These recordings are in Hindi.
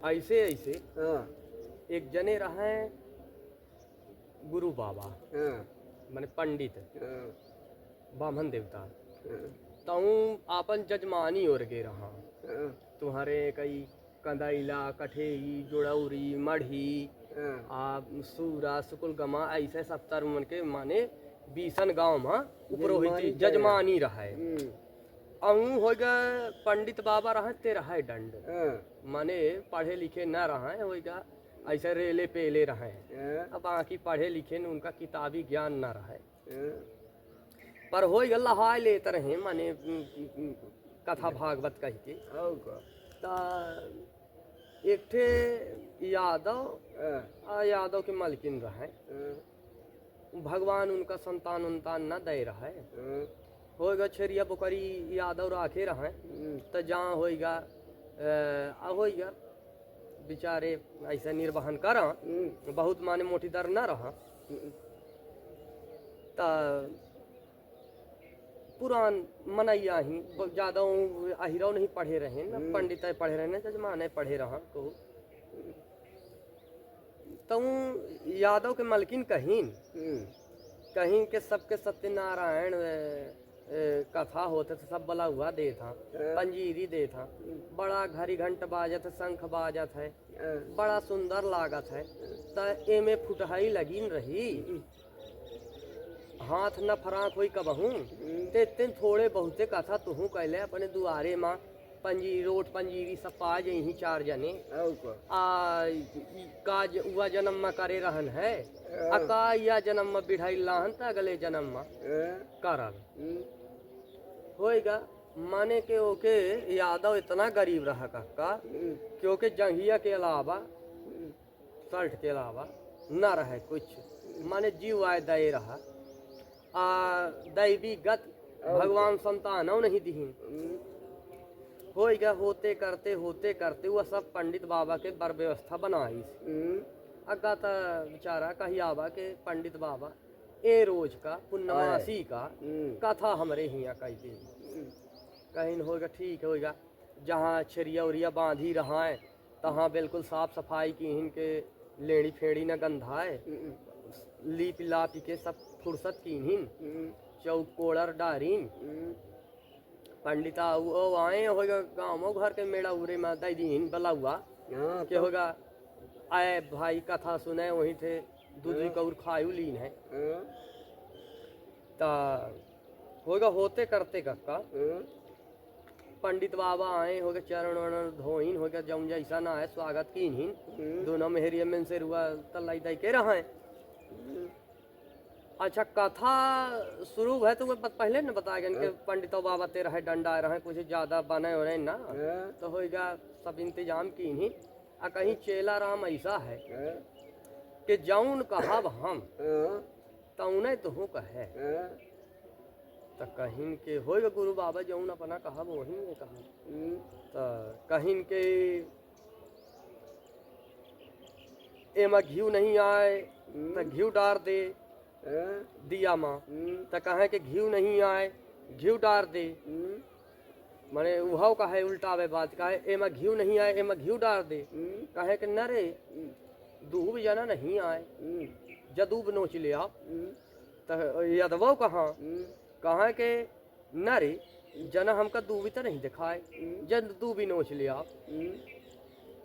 ऐसे ऐसे एक जने रहे गुरु बाबा माने पंडित ब्राह्मण देवता तऊ आपन जजमानी और गे रहा तुम्हारे कई कंदैला कठेई जोड़ौरी मढ़ी सूरा सुकुल गमा ऐसे सब तरह मन के माने बीसन गांव में उपरोहित जजमानी रहे अहू हो गए पंडित बाबा रहे ते रहे दंड माने पढ़े लिखे न रहे होगा ऐसे रेले पेले रहे अब बाकी पढ़े लिखे न उनका किताबी ज्ञान न रहे पर हो लहाय लेते रहे माने कथा भागवत कह के एक ठे यादव के मालकिन रहे भगवान उनका संतान उन्तान न दे रहे होगा छेरिया बोकरी यादव राखे रहे तो जहाँ होगा बेचारे ऐसा निर्वहन कर बहुत माने मोटी दर न रहा ता पुरान मनैया ही ज्यादा अहिरव नहीं पढ़े रहे न पंडित पढ़े रहे न जजमान पढ़े रहा तो यादव के मलकिन कहीं के सबके सत्यनारायण कथा होते थे सब बला हुआ दे था पंजीरी दे था बड़ा घड़ी घंट बाजत शंख बाजत है बड़ा सुंदर लागत है तो एमे फुटहाई लगी रही हाथ न फराक हुई कबहू ते तीन थोड़े बहुते कथा तुहू कहले अपने दुआरे माँ पंजीरी सब पा ही चार जने काज हुआ जन्म में करे रहन है अका या जन्म में बिढ़ाई लाहन त अगले जन्म में करल होएगा माने के ओके यादव इतना गरीब रहा का क्योंकि जंघिया के अलावा शर्ट के अलावा न रहे कुछ माने जीव आय दे रहा दैवी गत भगवान संतानों नहीं दीन होएगा होते करते वह सब पंडित बाबा के बर व्यवस्था बनाई अगा तो बेचारा कही आवा के पंडित बाबा ए रोज का पुण्यमासी का कथा हमरे हिया कही दे कहीं होगा ठीक होगा जहाँ छरिया उरिया बांधी रहा है तहाँ बिल्कुल साफ सफाई की इनके लेड़ी फेड़ी न गंधाए लीप लाप के सब फुर्सत की हिन चौक कोड़र डारीन पंडिता वो आए होगा गाँव घर के मेड़ा उरे में दई दीन बला हुआ के होगा आए भाई कथा सुने वहीं थे दूध कौर खायु लीन है ता होगा होते करते कक्का पंडित बाबा आए होगा चरण वरण धोइन होगा जम जैसा ना है स्वागत की हिन दोनों मेहरिया में से रुआ तलाई दई के रहा है अच्छा कथा शुरू है तो पहले न बताया गया कि पंडित बाबा तेरा है डंडा रहे कुछ ज्यादा बने हो रहे ना तो होगा सब इंतजाम की ही कहीं चेला राम ऐसा है कि जौन कहब हम तौने तुहू कहे तो कहीं के होगा गुरु बाबा जौन अपना कहब वही में कहा तो कहीं के एमा घी नहीं आए तो घी डार दे दिया माँ तो कहे कि घी नहीं आए घी डार दे माने उहाव का है उल्टावे बात का है एमा घी नहीं आए एमा घी डार दे कहे कि न रे दूब जना नहीं आए जदूब नोच ले आप तो यदवो कहाँ के न रे जना हमका दूबी तो नहीं दिखाए जद दूबी नोच ले आप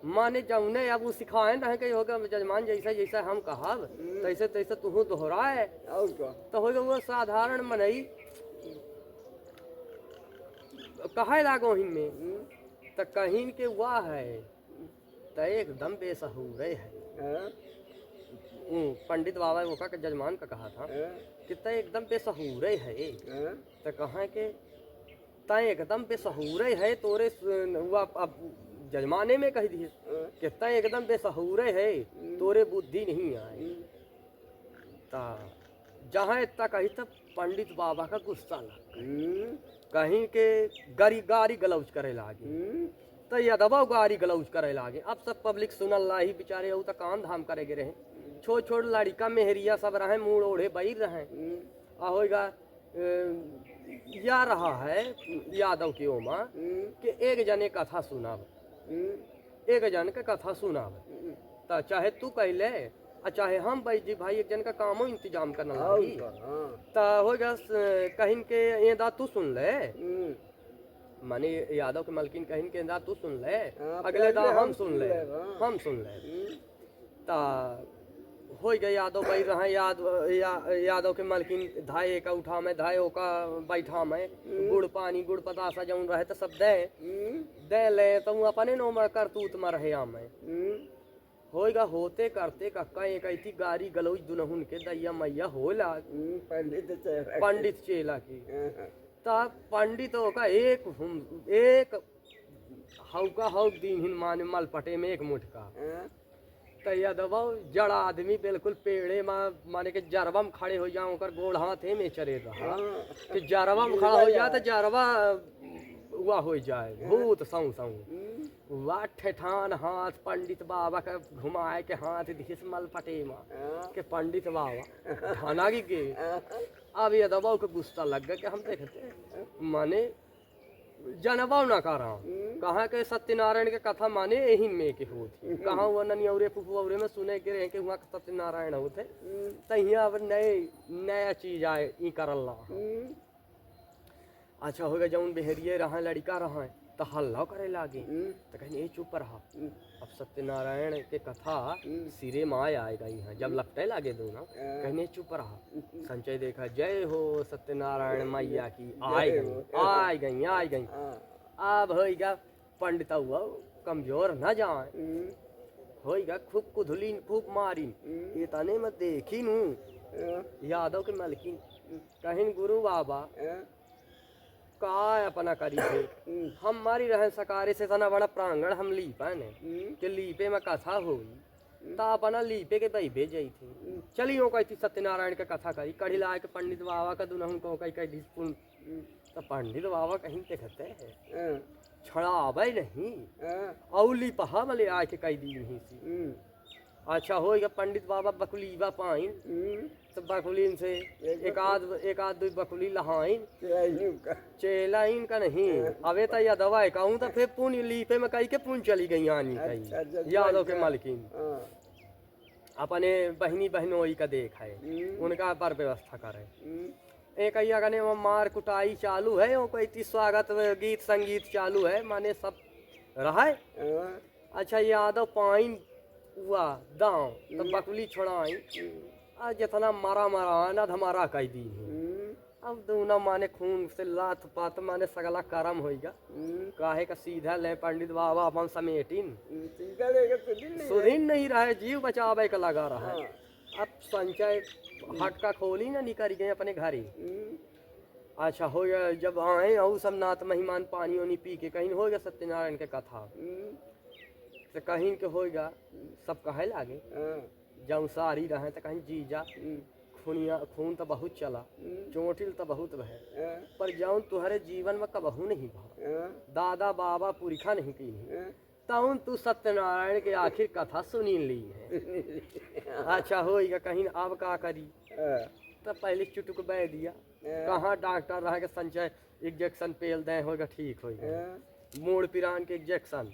माने जौने अब वो सिखाए रहे कि होगा जजमान जैसा जैसा हम कहब तैसे तैसे तुहू दोहराए तो होगा वो साधारण मनई कहे लागो हिन में तो कहीं के वाह है तो एकदम बेसहूर है पंडित बाबा वो का जजमान का कहा था कि तय एकदम बेसहूर है तो कहा के तय एकदम बेसहूर है तोरे अब जजमाने में कह दिए कि तय एकदम बेसहूर है तोरे बुद्धि नहीं आए ता जहाँ इतना कही तब पंडित बाबा का गुस्सा लग कहीं के गारी गलौज करे लागे तो यदवा गारी गलौज करे लागे अब सब पब्लिक सुनल ला ही बेचारे तो कान धाम करे गे रहे छोट लड़का मेहरिया सब रहे मुँह ओढ़े बैर रहे होगा या रहा है यादव के ओमा कि एक जने कथा सुना एक जन के कथा सुनावे तो चाहे तू कह ले और चाहे हम भाई जी भाई एक जन का कामो इंतजाम करना लगी तो हो गया कहीं के ये दा तू सुन ले माने यादव के मलकिन कहीं के दा तू सुन ले अगले दा हम सुन ले ता हो गया यादव भाई रहा यादव के मलकिन धाए का उठा में धाए का बैठा में गुड़ पानी गुड़ पतासा जौन रहे तो सब दे ले तो अपने नो में करतूत में रहे में होएगा होते करते कक्का एक ऐसी गारी गलौज दुनहुन के दैया मैया होला पंडित चेला की तब पंडितों का एक हौका हौक दिन हिन माने मल पटे में एक मुठका तैया दबाओ जड़ा आदमी बिल्कुल पेड़े माने के जरवा में खड़े हो जाओ कर गोड़ हाथे में चले रहा कि जरवा में खड़ा हो जाए तो जरवा हुआ हो जाए भूत सऊ सऊ वाह ठेठान हाथ पंडित बाबा का घुमाए के हाथ दिस मल पटे माँ के पंडित बाबा खाना की के अब ये दबाव के गुस्सा लग गया कि हम देखते माने जनवा ना कर रहा कहाँ के सत्यनारायण के कथा माने यही में के होती कहाँ हुआ ननियौरे फुफुरे में सुने के रहे के हुआ सत्यनारायण होते तो अब नया चीज आए ई करल अच्छा हो गया जौन बेहरिए रहा लड़का रहा तो हल्ला करे लागे तो कहीं ये चुप रहा अब सत्यनारायण के कथा सिरे माँ आएगा यहाँ जब लपटे लागे दोनों कहीं चुप रहा संचय देखा जय हो सत्यनारायण मैया की आई गई अब होगा पंडित हुआ कमजोर न जाए होगा खूब कुधुलीन खूब मारी ये तने में देखी नू यादव के मलकिन कहीं गुरु बाबा का अपना करी थे हम मारी रहे सकारे से तना बड़ा प्रांगण हम लीपा ने कि लीपे में कथा हुई ता अपना लीपे के भाई भेज थे चलियो कही थी सत्यनारायण के कथा करी कड़ी लाए के पंडित बाबा का दुनहुन को कही तो पंडित बाबा कहीं देखते हैं छड़ावे नहीं औली पहा मले आके कई दी नहीं सी अच्छा हो गया पंडित बाबा बकुलीबा पाइन तो बकुलीन से एक आध दो बकुली लहाइन चेलाइन का नहीं अवे तो या दवाई कहूँ तो फिर पुण्य लीपे में कही के पुण्य चली गई आनी कही यादव के मालकिन अपने बहनी बहनोई का देख है उनका पर व्यवस्था करे एक अगने वो मार कुटाई चालू है वो कोई स्वागत गीत संगीत चालू है माने सब रहा है अच्छा यादव पाइन हुआ दाव तो बकुली छोड़ाई आज जितना मारा न धमारा कह दी अब दूना माने खून से लात पात माने सगला करम होगा काहे का सीधा ले पंडित बाबा अपन समेटिन सुधीन नहीं रहे जीव बचावे का लगा रहा है अब संचय हटका खोली ना निकल गए अपने घर ही अच्छा हो गया जब आए और सब नाथ महिमान पानी वानी पी के कहीं हो गया सत्यनारायण के कथा तो कहीं के होगा सब कहे लागे जब सारी रहे तो कहीं जीजा खून तो बहुत चला चोटिल तो बहुत भय पर जौन तुहरे जीवन में कबहू नहीं भा दादा बाबा पुरखा नहीं की तउन तू सत्यनारायण के आखिर कथा सुनी ली है अच्छा होगा कहीं अब का करी तो पहले चुटुक बह दिया कहाँ डॉक्टर रह के संचय इंजेक्शन पेल दे होगा ठीक होगा मूड पिरान के इंजेक्शन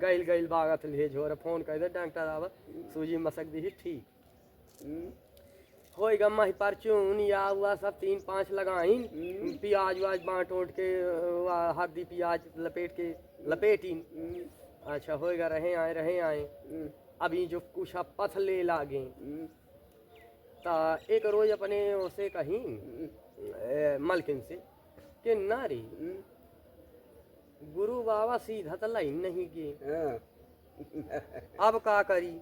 गैल बागत ले झोर फोन कर दे डॉक्टर आव सूजी मसक दी ठीक होएगा मही पर चून या हुआ सब 3-5 लगाइन प्याज वाज बाँट ओट के हल्दी प्याज लपेटीन अच्छा होएगा रहे आए अभी जो कुछ पथ ले लागे ता एक रोज अपने उसे कहीं मलकिन से कि नारी गुरु बाबा सीधा तो लाइन नहीं गए अब का करी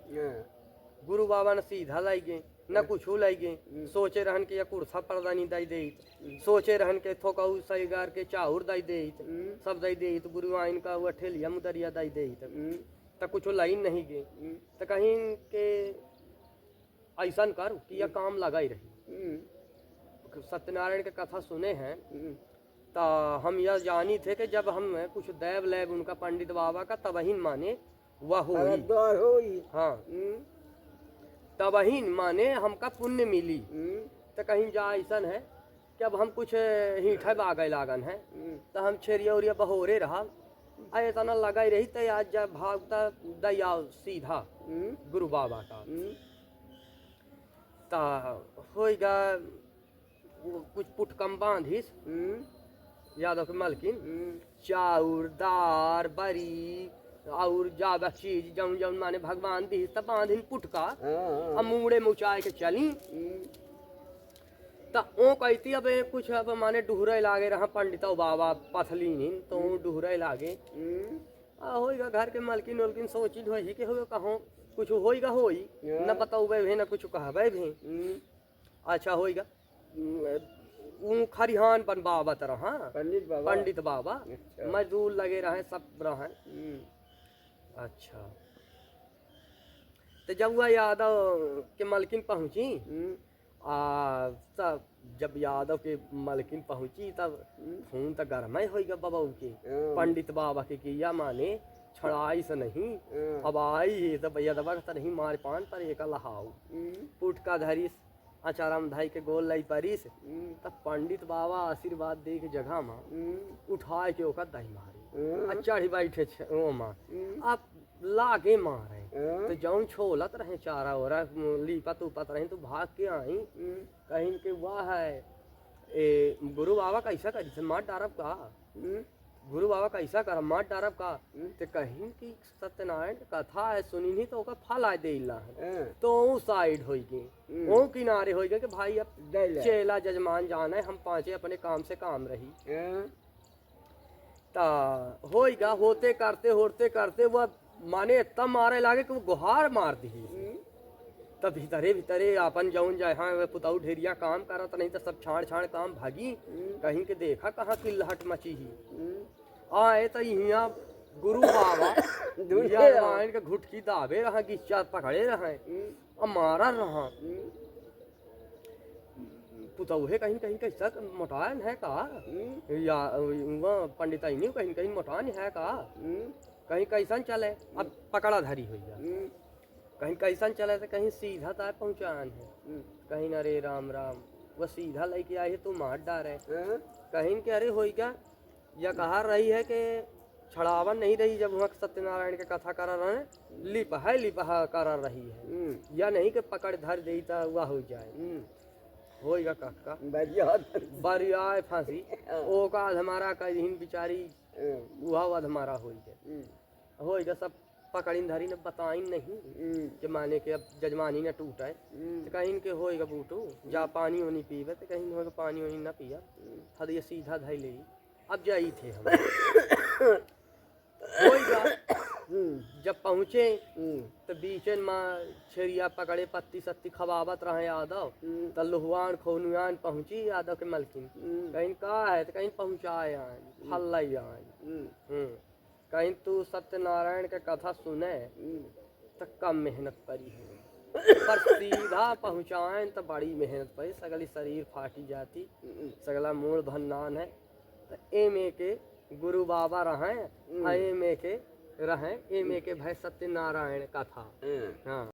गुरु बाबा ने सीधा लाई गए न कुछ लाई गए सोचे रहन के या कुर्सा पर्दानी दाई दे सोचे रहन के थोकाऊ सहीगार के चाउर दाई दे सब दाई दे तो गुरु आइन का वो ठेलिया मुदरिया दाई दे तो कुछ लाइन नहीं गए तो कहीं के ऐसा कर कि यह काम लगा ही रही सत्यनारायण के कथा सुने हैं तो हम यह जानी थे कि जब हम कुछ दैव लैव उनका पंडित बाबा का तबहीन माने वह हुई हाँ तबहीन माने हमका पुण्य मिली तो कहीं जा ऐसा है कि अब हम कुछ हीठा बागै लागन है तो हम छेरिया उरिया बहोरे रहा इतना लगा ही रही तो आज जब भागता दया सीधा गुरु बाबा का ता होएगा कुछ पुटकम बांधिस यादव के मलकिन चाउर दार बरी और ज्यादा चीज जौन जौन माने भगवान दी तब बांधिन पुटका मुड़े मुचाए के चली ता ओ कहती अब कुछ अब माने डुहरे लागे रहा पंडित बाबा पथलीन तो डुहरे लागे होएगा घर के मलकिन उलकिन सोची ढोही के होगा कहो कुछ होएगा होई न बताऊबे भे न कुछ कहबे भे अच्छा होएगा खरिहान बन बाबा तरह पंडित बाबा मजदूर लगे रहे सब रहे अच्छा तो जब वह यादव के मलकिन पहुंची तब जब यादव के मलकिन पहुंची तब खून तो गर्म हो गया बाबा के पंडित बाबा के किया माने छड़ाई से नहीं अब आई है तो भैया दबा नहीं मार पान पर एक लहाऊ पुट का धरिस अचारम धाई के गोल लाई परिस तब पंडित बाबा आशीर्वाद दे के जगह में उठाए के ओकर दही मारी चढ़ी बैठे ओ माँ अब लागे मारे तो जौन छोलत रहे चारा ओरा लीपत उपत रहे तो भाग के आई कहीं के वाह है गुरु बाबा कैसा करी से मार डारब का गुरु बाबा कैसा कर मार डारब का तो कहीं की सत्यनारायण कथा है सुनी नहीं तो फल आए दे तो साइड हो गई वो किनारे हो गए कि भाई अब चेला जजमान जाना है हम पांचे अपने काम से काम रही ता होएगा होते करते वह माने तब मारे लागे कि वो गुहार मार दी तब भीतरे अपन जौन जाए हाँ पुताऊ ढेरिया काम करत नहीं तो सब छाड़ काम भागी कहीं के देखा कहाँ की लहट मची ही आए तो यहाँ गुरु बाबा दुनिया के घुटकी दाबे रहा गिच्चा पकड़े रहे और मारा रहा पुताऊ है कहीं कैसा मोटान है का या पंडित कहीं मोटान है का कहीं कैसन चले अब पकड़ा धरी हुई कहीं कैसन चले तो कहीं सीधा तार पहुँचान है कहीं अरे राम राम वह सीधा लेके आए तू मार डारे कहीं के अरे होई क्या या कहा रही है कि छड़ावन नहीं रही जब वहाँ सत्यनारायण के कथा करा रहे लिपहा करा रही है या नहीं कि पकड़ धर दे वह हो जाए होएगा काका बरिया फांसी ओ का हमारा कहीं बिचारी वह हमारा होएगा सब पकड़ीन धरी न बताइन नहीं कि माने के अब जजमानी न टूटे तो कहीं के होएगा बूटू जा पानी वानी पीवे तो कहीं होएगा पानी वानी न पिया हद ये सीधा धई ले अब जाई थे हम होएगा जब पहुँचे तो बीचन माँ छेरिया पकड़े पत्ती सत्ती खवावत रहे यादव तो लुहवान खोनुआन पहुँची यादव के मलकिन कहीं का है तो कहीं पहुँचाए आए फल लाई आए कहीं तू सत्यनारायण के कथा सुने तो कम मेहनत पड़ी है पर सीधा पहुँचाए तो बड़ी मेहनत पड़ी सगली शरीर फाटी जाती सगला मूल भन्नान है तो एमे के गुरु बाबा रहें एमे के रहें एमे के भाई सत्यनारायण कथा हाँ